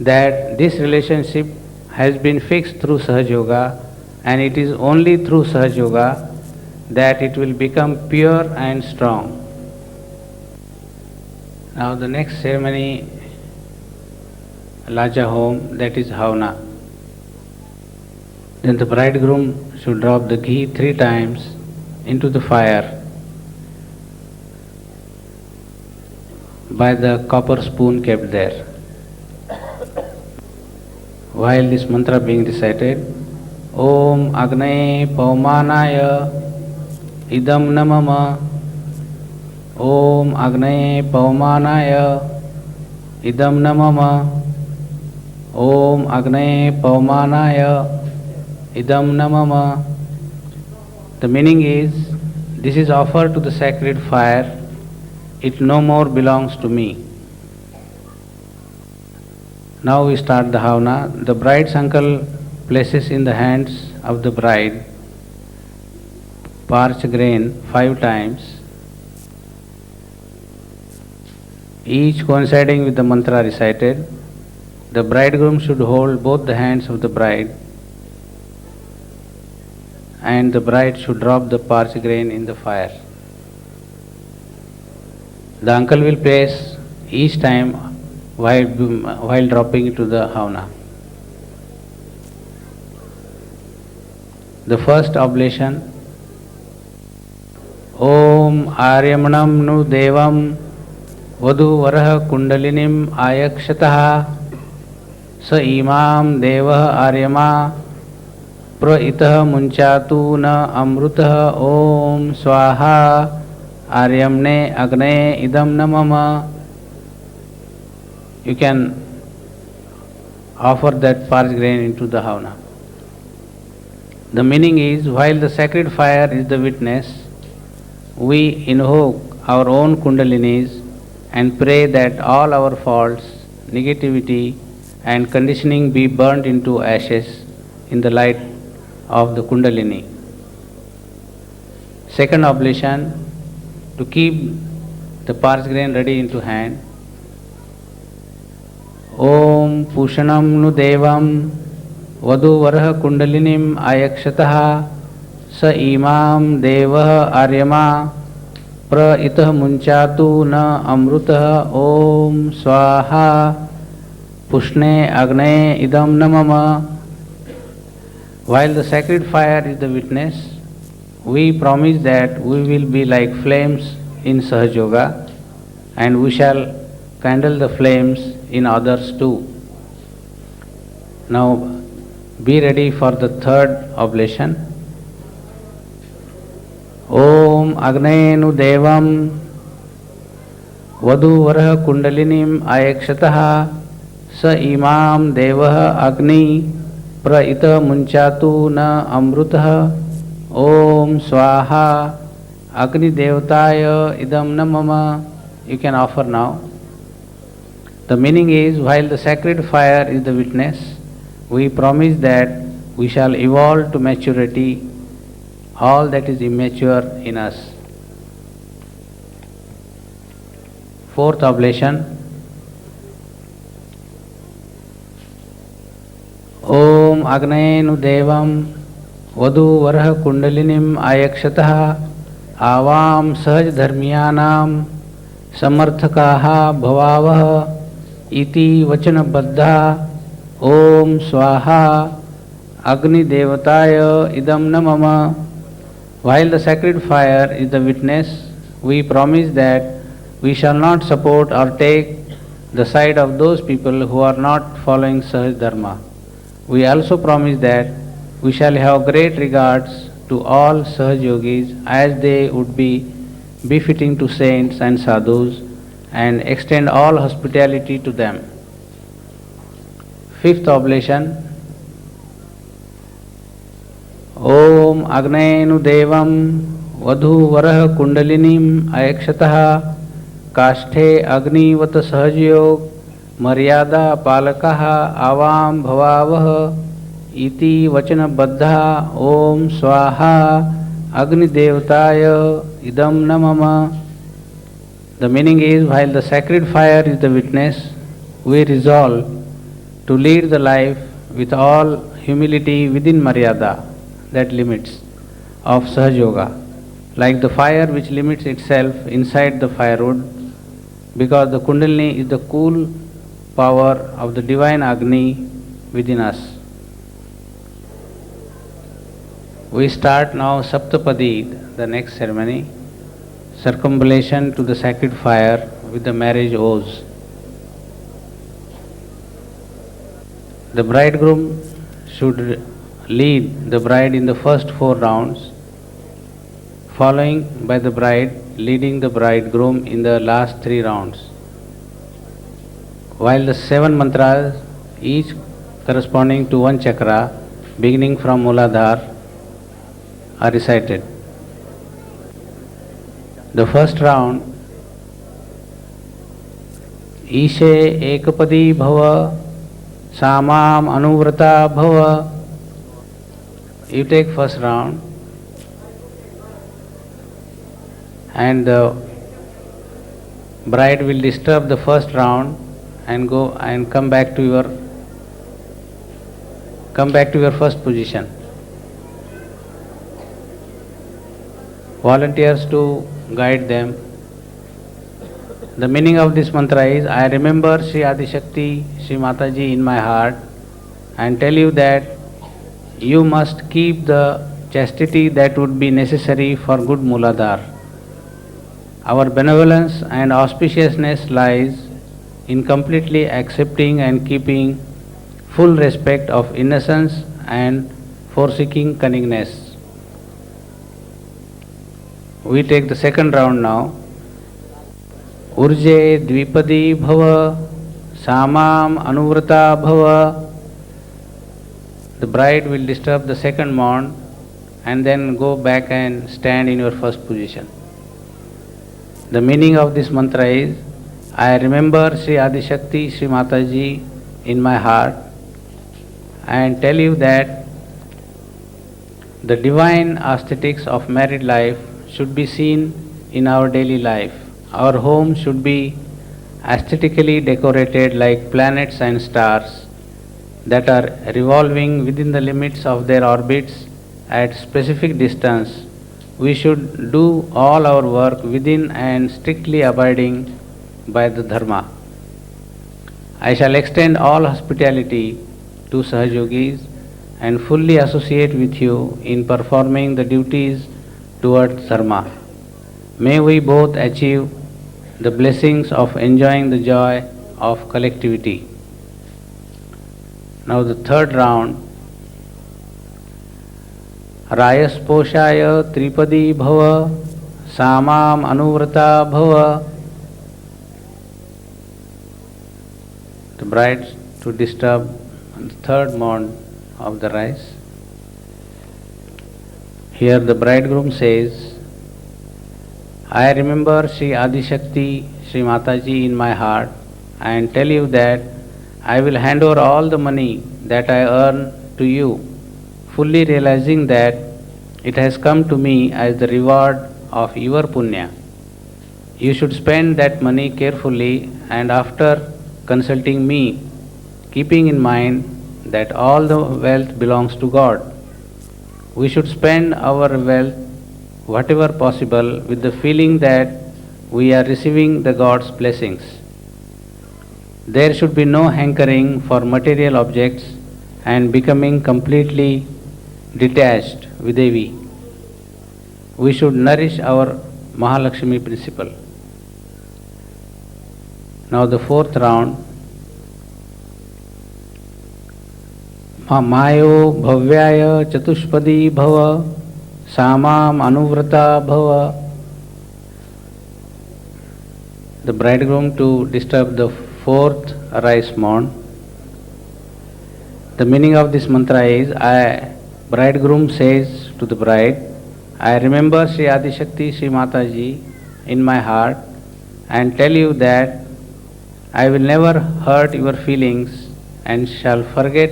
that this relationship has been fixed through Sahaja Yoga, and it is only through Sahaja Yoga that it will become pure and strong. Now the next ceremony, Laja Home, that is Havna. Then the bridegroom should drop the ghee 3 times into the fire by the copper spoon kept there. While this mantra being recited, Om Agnaye Paumanaya Idam Namama, Om Agnaye Paumanaya Idam Namama, Om Agnaye Paumanaya Idam Namama. The meaning is, this is offered to the sacred fire, it no more belongs to me. Now we start the Havana. The bride's uncle places in the hands of the bride parched grain 5 times, each coinciding with the mantra recited. The bridegroom should hold both the hands of the bride, and the bride should drop the parched grain in the fire. The uncle will place each time while dropping into the Havana. The first oblation, Om Aryamanam Nu Devam Vadu Varaha Kundalinim Ayakshataha Sa Imam Devah Aryama Praitah Munchatu Na Amrutah Om Swaha Aryamne Agne Idam Namama. You can offer that parched grain into the Havana. The meaning is, while the sacred fire is the witness, we invoke our own Kundalinis and pray that all our faults, negativity and conditioning be burnt into ashes in the light of the Kundalini. Second oblation, to keep the parched grain ready into hand, Om Pushanam Nu Devam Vadu Varaha Kundalinim Ayakshataha Sa Imam Devah Aryama Praitah Munchatu Na Amrutah Om Swaha Pushne Agne Idam Namama. While the sacred fire is the witness, we promise that we will be like flames in Sahaja Yoga, and we shall kindle the flames in others too. Now be ready for the third oblation. Om Agnenu Devam Vadu Varaha Kundalinim Ayakshataha Sa Imam Devah Agni Praita Munchatu Na Amrutah Om Swaha Agni Devtaya Idam Namama. You can offer now. The meaning is, while the sacred fire is the witness, we promise that we shall evolve to maturity all that is immature in us. Fourth oblation. Om Agnenu Devam Vadu Varaha Kundalinim Ayakshataha Avam Sahaj Dharmiyanam Samarthakaha Bhavavaha Iti Vachana Baddha Om Swaha Agni Devataya Idam Namama. While the sacred fire is the witness, we promise that we shall not support or take the side of those people who are not following Sahaj Dharma. We also promise that we shall have great regards to all Sahaj Yogis as they would be befitting to saints and sadhus, and extend all hospitality to them. Fifth oblation. Om Agnenu Devam Vadhu Varaha Kundalinim Ayakshataha Kashthe Agni Vata Sahajyog Maryada Palakaha Avam Bhavavaha Iti Vachana Baddha Om Swaha Agni Devtaya Idam Namama. The meaning is, while the sacred fire is the witness, we resolve to lead the life with all humility within Maryada, that limits, of Sahaja Yoga, like the fire which limits itself inside the firewood, because the Kundalini is the cool power of the divine Agni within us. We start now Saptapadi, the next ceremony, circumambulation to the sacred fire with the marriage vows. The bridegroom should lead the bride in the first 4 rounds, following by the bride leading the bridegroom in the last 3 rounds. While the 7 mantras, each corresponding to one chakra, beginning from Muladhara, are recited. The first round, Ishe Ekapadi Bhava Samam Anuvrata Bhava. You take first round and the bride will disturb the first round and go and come back to your first position. Volunteers to guide them. The meaning of this mantra is, I remember Sri Adi Shakti, Sri Mataji in my heart and tell you that you must keep the chastity that would be necessary for good Muladhara. Our benevolence and auspiciousness lies in completely accepting and keeping full respect of innocence and forsaking cunningness. We take the second round now. Urje Dvipadi Bhava Samam Anuvrata Bhava. The bride will disturb the second mound and then go back and stand in your first position. The meaning of this mantra is, I remember Sri Adi Shakti, Sri Mataji in my heart and tell you that the divine aesthetics of married life should be seen in our daily life. Our home should be aesthetically decorated like planets and stars that are revolving within the limits of their orbits at specific distance. We should do all our work within and strictly abiding by the Dharma. I shall extend all hospitality to Sahajogis and fully associate with you in performing the duties towards Dharma. May we both achieve the blessings of enjoying the joy of collectivity. Now the third round. Rayasposhaya Tripadi Bhava Samam Anuvrata Bhava. The bride to disturb the third mound of the rice. Here the bridegroom says, I remember Sri Adi Shakti, Sri Mataji in my heart and tell you that I will hand over all the money that I earn to you, fully realizing that it has come to me as the reward of your punya. You should spend that money carefully and after consulting me, keeping in mind that all the wealth belongs to God. We should spend our wealth, whatever possible, with the feeling that we are receiving the God's blessings. There should be no hankering for material objects and becoming completely detached with Devi. We should nourish our Mahalakshmi principle. Now the fourth round. Mayo Bhavyaya Chatushpadi Bhava Samam Anuvrata Bhava. The bridegroom to disturb the fourth rice mound. The meaning of this mantra is, bridegroom says to the bride, I remember Sri Adi Shakti, Sri Mataji in my heart and tell you that I will never hurt your feelings and shall forget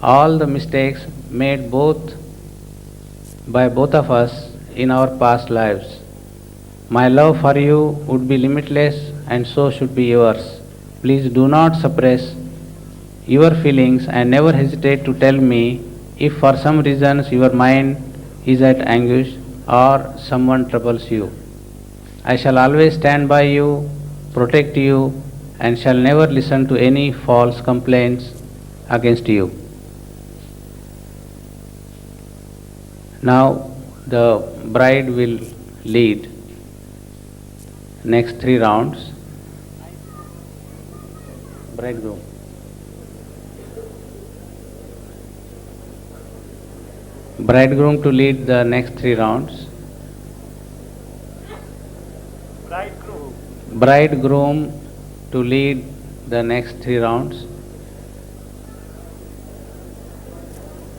all the mistakes made by both of us in our past lives. My love for you would be limitless and so should be yours. Please do not suppress your feelings and never hesitate to tell me if for some reasons your mind is at anguish or someone troubles you. I shall always stand by you, protect you, and shall never listen to any false complaints against you. Now the bride will lead next 3 rounds. Bridegroom. Bridegroom to lead the next 3 rounds. Bridegroom to lead the next 3 rounds.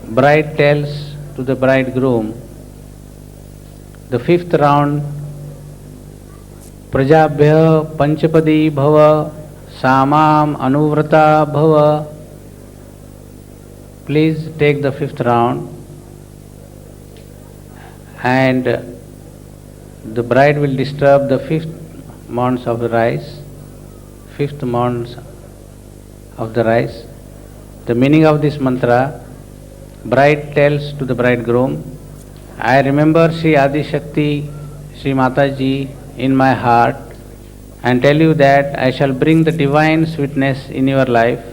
Bride tells to the bridegroom, the 5th round, Prajabhya Panchapadi Bhava Samam Anuvrata Bhava. Please take the 5th round, and the bride will disturb the 5th mounds of the rice. 5th mounds of the rice. The meaning of this mantra: bride tells to the bridegroom, I remember Sri Adi Shakti, Sri Mataji in my heart, and tell you that I shall bring the divine sweetness in your life.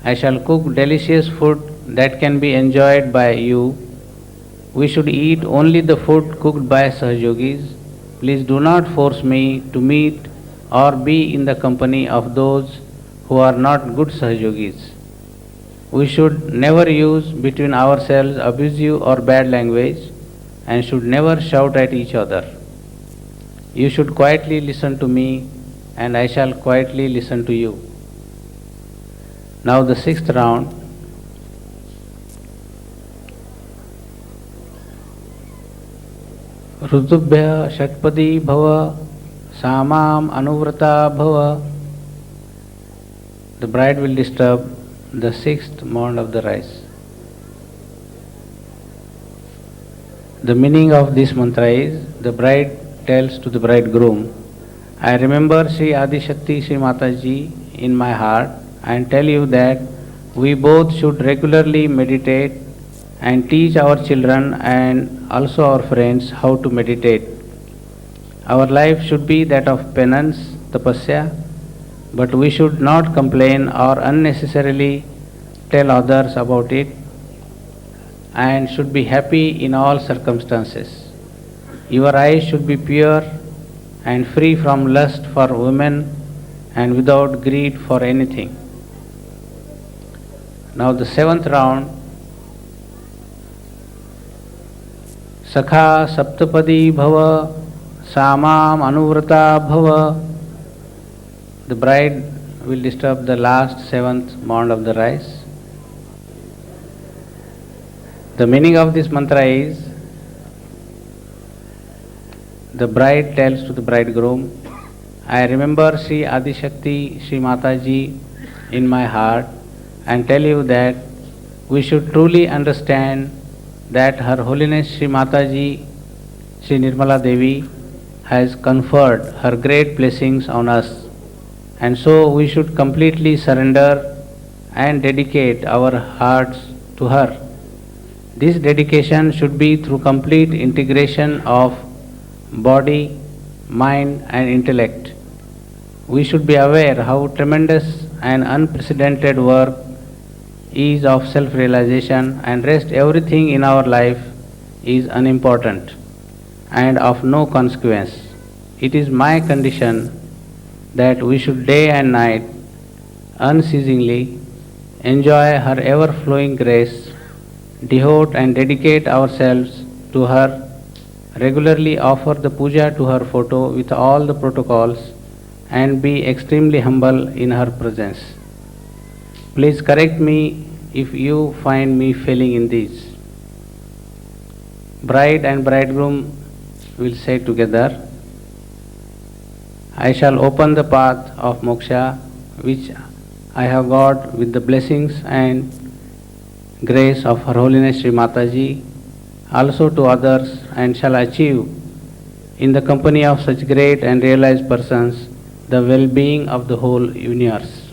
I shall cook delicious food that can be enjoyed by you. We should eat only the food cooked by Sahajogis. Please do not force me to meet or be in the company of those who are not good Sahajogis. We should never use between ourselves abusive or bad language and should never shout at each other. You should quietly listen to me and I shall quietly listen to you. Now the 6th round. Rutubhya Shatpadi Bhava Samam Anuvrata Bhava. The bride will disturb the 6th mound of the rice. The meaning of this mantra is, the bride tells to the bridegroom, I remember Sri Adi Shakti Sri Mataji in my heart and tell you that we both should regularly meditate and teach our children and also our friends how to meditate. Our life should be that of penance, tapasya, but we should not complain or unnecessarily tell others about it and should be happy in all circumstances. Your eyes should be pure and free from lust for women and without greed for anything. Now the 7th round. Sakha Saptapadi Bhava Samam Anuvrata Bhava. The bride will disturb the last 7th mound of the rice. The meaning of this mantra is, the bride tells to the bridegroom, I remember Sri Adi Shakti Sri Mataji in my heart and tell you that we should truly understand that Her Holiness Sri Mataji Sri Nirmala Devi has conferred her great blessings on us, and so we should completely surrender and dedicate our hearts to her. This dedication should be through complete integration of body, mind and intellect. We should be aware how tremendous and unprecedented work is of self-realization, and rest everything in our life is unimportant and of no consequence. It is my condition that we should day and night unceasingly enjoy her ever-flowing grace, devote and dedicate ourselves to her, regularly offer the puja to her photo with all the protocols and be extremely humble in her presence. Please correct me if you find me failing in these. Bride and bridegroom will say together, I shall open the path of moksha which I have got with the blessings and grace of Her Holiness Sri Mataji also to others, and shall achieve in the company of such great and realized persons the well-being of the whole universe.